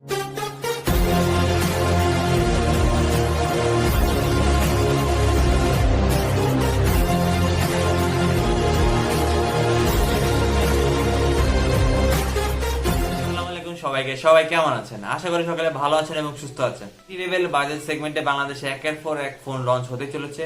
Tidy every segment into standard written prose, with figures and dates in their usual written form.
সবাই কেমন আছেন? আশা করি সকালে ভালো আছেন এবং সুস্থ আছেন। টি লেভেল বাজেট সেগমেন্টে বাংলাদেশে একের পর এক ফোন লঞ্চ হতে চলেছে।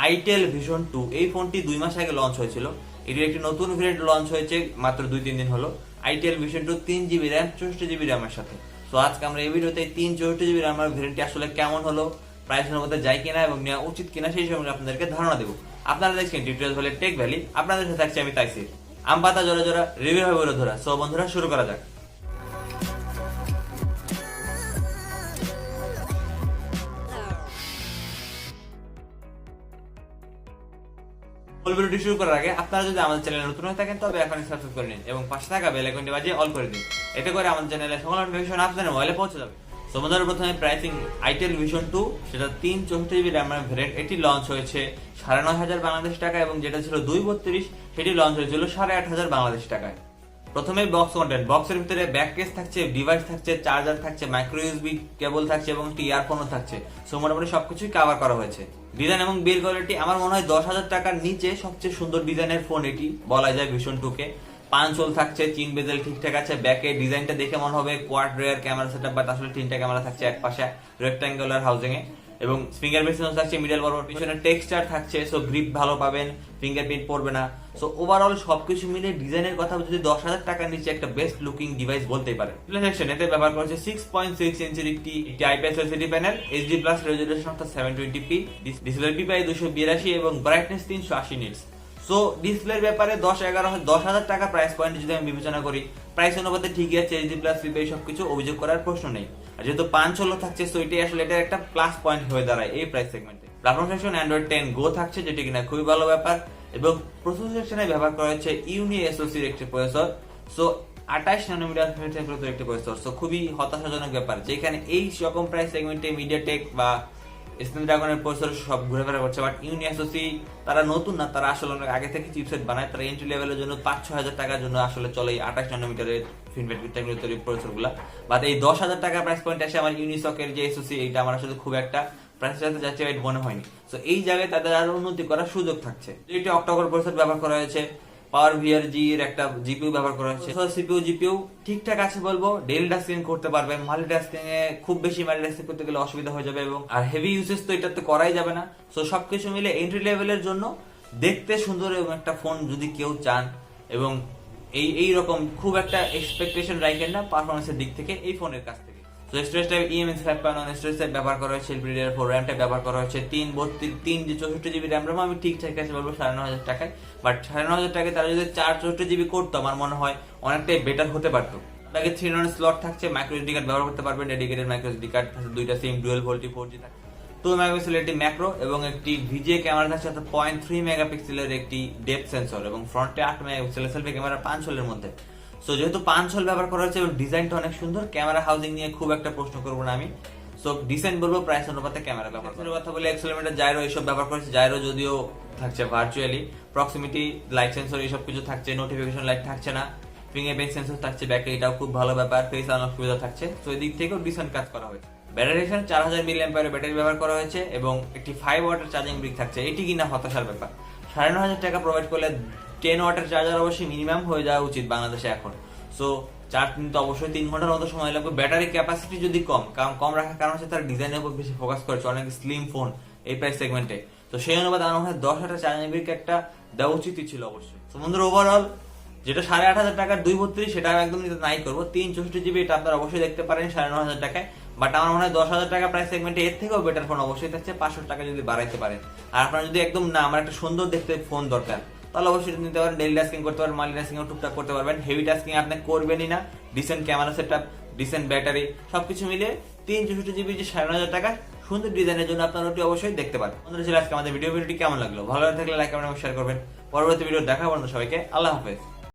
আইটেল ভিশন 2 এই ফোনটি 2 মাস আগে লঞ্চ হয়েছিল। এটির একটি নতুন ভেরিয়েন্ট লঞ্চ হয়েছে মাত্র 2-3 দিন হলো। Itel vision 2 3GB RAM 64GB র্যামের সাথে। তো আজকে আমরা এই ভিডিওতে 64GB র্যামের ভেরিয়েন্টটি আসলে কেমন হলো, প্রাইস অনুপাতে যায় কিনা এবং নেওয়া উচিত কিনা সেই সম্পর্কে আপনাদেরকে ধারণা দেব। আপনারা দেখছেন ডিটেইলস বলে টেক ভ্যালি, আপনাদের সাথে থাকছি আমি তাইসির। আম পাতা জোড়া জোড়া রিভিউ হবে বলে ধরা। সো বন্ধুরা শুরু করা যাক। ভিডিওটি শুরু করার আগে আপনারা যদি আমাদের চ্যানেলে নতুন হয়ে থাকেন তবে এখনই সাবস্ক্রাইব করে নিন এবং পাশে থাকা বেল আইকনটি বাজিয়ে অল করে দিন। এতে করে আমাদের চ্যানেলে সকল নোটিফিকেশন আপনাদের মোবাইলে পৌঁছে যাবে। সো বন্ধুরা প্রথমে প্রাইসিং আইটেল ভিশন 2 সেটা 364GB র্যামের ভেরিয়েন্ট, এটি লঞ্চ হয়েছে 9,500 বাংলাদেশ টাকা এবং যেটা ছিল 232 সেটি লঞ্চ হয়েছিল 8,500 বাংলাদেশ টাকায়। প্রথমে বক্স কন্টেন্ট, বক্সের ভিতরে ব্যাক কেস থাকছে, ডিভাইস থাকছে, চার্জার থাকছে, মাইক্রো ইউএসবি কেবল থাকছে এবং একটি ইয়ারফোনও থাকছে। সো মোটামুটি সবকিছুই কভার করা হয়েছে। ডিজাইন এবং বিল কোয়ালিটি আমার মনে হয় 10,000 টাকার নিচে সবচেয়ে সুন্দর ডিজাইনের ফোন এটি বলা যায় ভিশন 2 কে। 5 হোল থাকছে, চিন বেজেল ঠিকঠাক আছে, ব্যাকে ডিজাইনটা দেখে মনে হবে quad rare camera setup, but আসলে 3টা ক্যামেরা থাকছে এক পাশে রেক্ট্যাঙ্গুলার হাউজিং এ এবং ফিঙ্গারপ্রিন্ট সেন্সর থাকছে মিডল বরাবর, পিছনে টেক্সচার থাকছে, সো গ্রিপ ভালো পাবেন, ফিঙ্গারপ্রিন্ট পড়বে না। সো ওভারঅল সবকিছু মিলে ডিজাইনের কথা যদি 10,000 টাকার নিচে একটা বেস্ট লুকিং ডিভাইস বলতেই পারে। সেকশন এতে ব্যবহার করেছে 6.6 ইঞ্চির একটি IPS LCD panel, HD+ resolution অর্থাৎ 720p, ডিসপ্লে PPI 282 এবং ব্রাইটনেস 380 নিটস। সো ডিসপ্লের ব্যাপারে 10,000 টাকা প্রাইস পয়েন্ট যদি আমি বিবেচনা করি, প্রাইস অনুপাতে ঠিকই আছে, HD+ PPI সবকিছু অভিযোগ করার প্রশ্ন নেই। আর যেহেতু 5 হলো থাকছে, সো এটাই আসলে এটা একটা প্লাস পয়েন্ট হয়ে দাঁড়ায় এই প্রাইস সেগমেন্টে। প্ল্যাটফর্ম সেকশন অ্যান্ড্রয়েড 10 গো থাকছে, যেটি কিনা খুবই ভালো ব্যাপার এবং প্রসেসর সেকশনে ব্যবহার করা হচ্ছে ইউনি এসওসির একটি প্রসেসর, সো 28 ন্যানোমিটার একটি প্রসেসর। সো খুবই হতাশাজনক ব্যাপার যেখানে এই রকম প্রাইস সেগমেন্টে মিডিয়াটেক বা স্ন্যাপড্রাগনের প্রসেসর সব ঘুরেফেরা করছে, বাট ইউনি এসওসি তারা নতুন না, তারা আসলে অনেক আগে থেকে চিপসেট বানায়। তারা এন্ট্রি লেভেলের জন্য 5-6 হাজার টাকার জন্য আসলে চলে 28 ন্যানোমিটারের ফিনফেট তৈরি প্রসেসরগুলো। বাট এই 10,000 টাকা প্রাইস পয়েন্ট আসে আমার ইউনিসকের যে এসওসি, এটা আমার আসলে খুব একটা প্রাইসের সাথে যাচ্ছে মনে হয়নি। সো এই জায়গায় তাদের আরো উন্নতি করার সুযোগ থাকছে। এটি অক্টা কোর প্রসেসর ব্যবহার করা হয়েছে, পাওয়ার ভিআরজি এর একটা জিপিইউ ব্যবহার করা হয়েছে। সো সিপিইউ জিপিইউ ঠিকঠাক আছে বলবো, ডেল টাস্কিং করতে পারবেন, মাল্টিটাস্কিং এ খুব বেশি মাল্টিটাস্কিং করতে গেলে অসুবিধা হয়ে যাবে এবং আর হেভি ইউজেস তো এটাতে করাই যাবে না। সো সবকিছু মিলে এন্ট্রি লেভেলের জন্য দেখতে সুন্দর এবং একটা ফোন যদি কেউ চান এবং এই রকম খুব একটা এক্সপেকটেশন রাখেন না পারফরমেন্সের দিক থেকে এই ফোনের কাছ থেকে। তো storage type eMMC 5.1 storage type ব্যবহার করা হয়েছে, LPDDR4 Ram টাইপ ব্যবহার করা হয়েছে, 64GB RAM RAM আমি ঠিকঠাক আছে বলবো 9,500 টাকায়। বাট 9,500 টাকায় তারা যদি 464GB করতো আমার মনে হয় অনেকটাই বেটার হতে পারতো। তাকে 3 স্লট থাকছে, মাইক্রো SD কার্ড ব্যবহার করতে পারবেন, ডেডিকেটেড মাইক্রো SD কার্ড থাকছে, দুইটা সিম ডুয়াল ভোল্টি 4G থাকে, 2 মেগাপিক্সেলের একটি ম্যাক্রো এবং একটি ভিজিএ ক্যামেরা থাকছে, অর্থাৎ 0.3 মেগাপিক্সেলের একটি ডেপথ সেন্সর এবং ফ্রন্টে 8 মেগাপিক্সেলের সেলফি ক্যামেরা 5 হোলের মধ্যে। সো যেহেতু 5 হোল ব্যবহার করা হয়েছে এবং ডিজাইনটা অনেক সুন্দর, ক্যামেরা হাউজিং নিয়ে খুব একটা প্রশ্ন করবো না আমি। সো ডিসেন্ট বলবো প্রাইস অনুপাতে ক্যামেরা ব্যবহার করার কথা বলে অ্যাক্সেলেরোমিটার, জাইরো এইসব ব্যবহার করেছে। জাইরো যদিও থাকছে ভার্চুয়ালি, প্রক্সিমিটি লাইট সেন্সর এইসব কিছু থাকছে, নোটিফিকেশন লাইট থাকছে না, ফিঙ্গারপ্রিন্ট সেন্সর থাকছে ব্যাকে, এটাও খুব ভালো ব্যাপার, ফেস আনলক সুবিধা থাকছে। সো এই দিক থেকেও ডিসেন্ট কাজ করা হয়েছে। ব্যাটারি এখানে 4000 mAh ব্যাটারি ব্যবহার করা হয়েছে এবং একটি 5 ওয়াটের চার্জিং ব্রিক থাকছে, এটি কিনা হতাশার ব্যাপার। 9,500 টাকা প্রোভাইড করলে 10 ওয়াটের চার্জার অবশ্যই মিনিমাম হয়ে যাওয়া উচিত বাংলাদেশে এখন। সো চার্জ কিন্তু অবশ্যই 3 ঘন্টার মতো সময় লাগবে। ব্যাটারি ক্যাপাসিটি যদি কম রাখার কারণ হচ্ছে তার ডিজাইনের উপর বেশি ফোকাস করেছে, অনেক স্লিম ফোন এই প্রাইস সেগমেন্টে। তো সেই অনুপাতে আমার মনে হয় 10,000 চার্জিং ব্রিক একটা দেওয়া উচিতই ছিল অবশ্যই। তো বন্ধুরা ওভারঅল যেটা 8,500 টাকার 232 সেটা আমি একদম নাই করবো, 364GB এটা আপনারা অবশ্যই দেখতে পারেন 9,500 টাকায়। বাট আমার মনে হয় 10,000 টাকা প্রাইস সেগমেন্টে এর থেকেও বেটার ফোন অবশ্যই থাকছে, 500 টাকা যদি বাড়াইতে পারেন। আর আপনারা যদি একদম না আমার একটা সুন্দর দেখতে ফোন দরকার, তাহলে অবশ্যই নিতে পারেন, ডেইলি টাস্কিং করতে পারেন, মাল্টিটাস্কিং টুকটাক করতে পারবেন, হেভি টাস্কিং আপনি করবেনই না। Decent camera setup, decent battery সবকিছু মিলে 364GB যে 9,500 টাকা সুন্দর ডিজাইনের জন্য আপনারা ওটি অবশ্যই দেখতে পারেন। বন্ধুরা ছিল আজকে আমাদের ভিডিওটি কেমন লাগলো, ভালো লাগলে লাইক কমেন্ট এবং শেয়ার করবেন। পরবর্তী ভিডিও দেখা পর্যন্ত সবাইকে আল্লাহ হাফেজ।